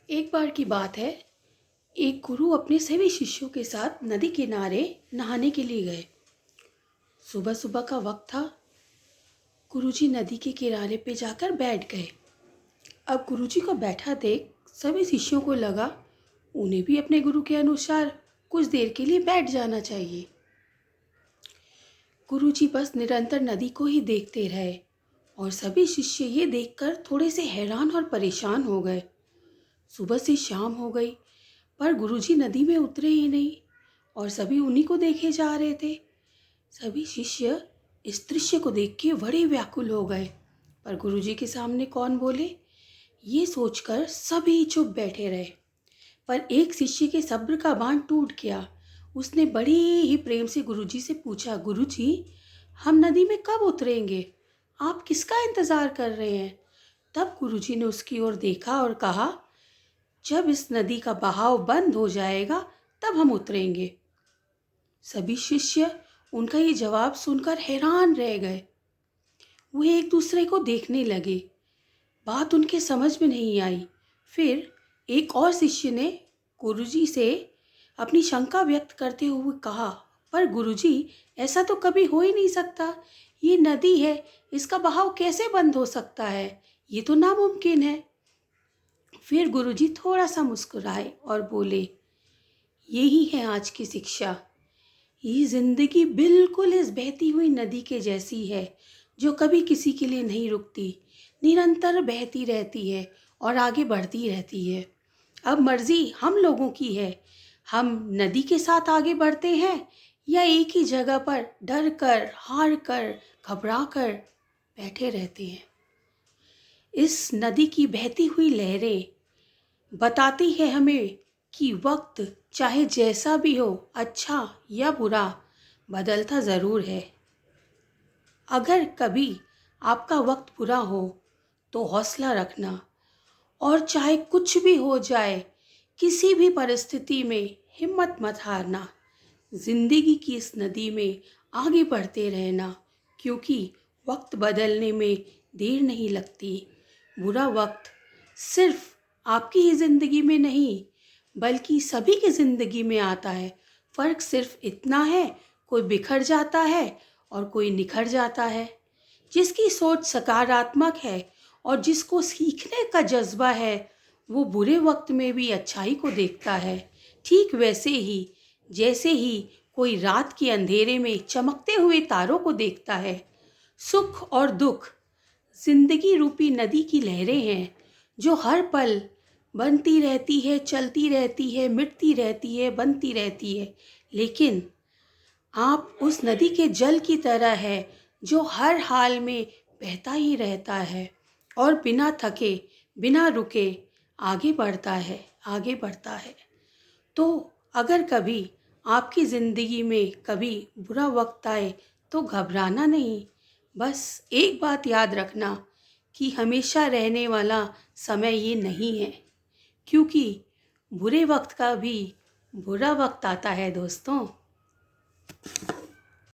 एक बार की बात है। एक गुरु अपने सभी शिष्यों के साथ नदी किनारे नहाने के लिए गए। सुबह सुबह का वक्त था। गुरुजी नदी के किनारे पे जाकर बैठ गए। अब गुरुजी को बैठा देख सभी शिष्यों को लगा उन्हें भी अपने गुरु के अनुसार कुछ देर के लिए बैठ जाना चाहिए। गुरुजी बस निरंतर नदी को ही देखते रहे और सभी शिष्य ये देखकर थोड़े से हैरान और परेशान हो गए। सुबह से शाम हो गई पर गुरुजी नदी में उतरे ही नहीं और सभी उन्हीं को देखे जा रहे थे। सभी शिष्य इस दृश्य को देख के बड़े व्याकुल हो गए, पर गुरुजी के सामने कौन बोले, ये सोचकर सभी चुप बैठे रहे। पर एक शिष्य के सब्र का बांध टूट गया। उसने बड़े ही प्रेम से गुरुजी से पूछा, गुरुजी, हम नदी में कब उतरेंगे? आप किसका इंतज़ार कर रहे हैं? तब गुरुजी ने उसकी ओर देखा और कहा, जब इस नदी का बहाव बंद हो जाएगा तब हम उतरेंगे। सभी शिष्य उनका ये जवाब सुनकर हैरान रह गए। वो एक दूसरे को देखने लगे। बात उनके समझ में नहीं आई। फिर एक और शिष्य ने गुरुजी से अपनी शंका व्यक्त करते हुए कहा, पर गुरुजी, ऐसा तो कभी हो ही नहीं सकता। ये नदी है, इसका बहाव कैसे बंद हो सकता है? ये तो नामुमकिन है। फिर गुरुजी थोड़ा सा मुस्कुराए और बोले, यही है आज की शिक्षा। ये जिंदगी बिल्कुल इस बहती हुई नदी के जैसी है जो कभी किसी के लिए नहीं रुकती, निरंतर बहती रहती है और आगे बढ़ती रहती है। अब मर्जी हम लोगों की है, हम नदी के साथ आगे बढ़ते हैं या एक ही जगह पर डर कर, हार कर, घबरा कर बैठे रहते हैं। इस नदी की बहती हुई लहरें बताती है हमें कि वक्त चाहे जैसा भी हो, अच्छा या बुरा, बदलता ज़रूर है। अगर कभी आपका वक्त बुरा हो तो हौसला रखना, और चाहे कुछ भी हो जाए, किसी भी परिस्थिति में हिम्मत मत हारना। जिंदगी की इस नदी में आगे बढ़ते रहना, क्योंकि वक्त बदलने में देर नहीं लगती। बुरा वक्त सिर्फ आपकी ही ज़िंदगी में नहीं बल्कि सभी की ज़िंदगी में आता है। फ़र्क सिर्फ इतना है, कोई बिखर जाता है और कोई निखर जाता है। जिसकी सोच सकारात्मक है और जिसको सीखने का जज्बा है, वो बुरे वक्त में भी अच्छाई को देखता है। ठीक वैसे ही जैसे ही कोई रात के अंधेरे में चमकते हुए तारों को देखता है। सुख और दुख जिंदगी रूपी नदी की लहरें हैं जो हर पल बनती रहती है, चलती रहती है, मिटती रहती है, बनती रहती है। लेकिन आप उस नदी के जल की तरह है जो हर हाल में बहता ही रहता है और बिना थके, बिना रुके आगे बढ़ता है, आगे बढ़ता है। तो अगर कभी आपकी ज़िंदगी में कभी बुरा वक्त आए तो घबराना नहीं। बस एक बात याद रखना कि हमेशा रहने वाला समय ये नहीं है, क्योंकि बुरे वक्त का भी बुरा वक्त आता है दोस्तों।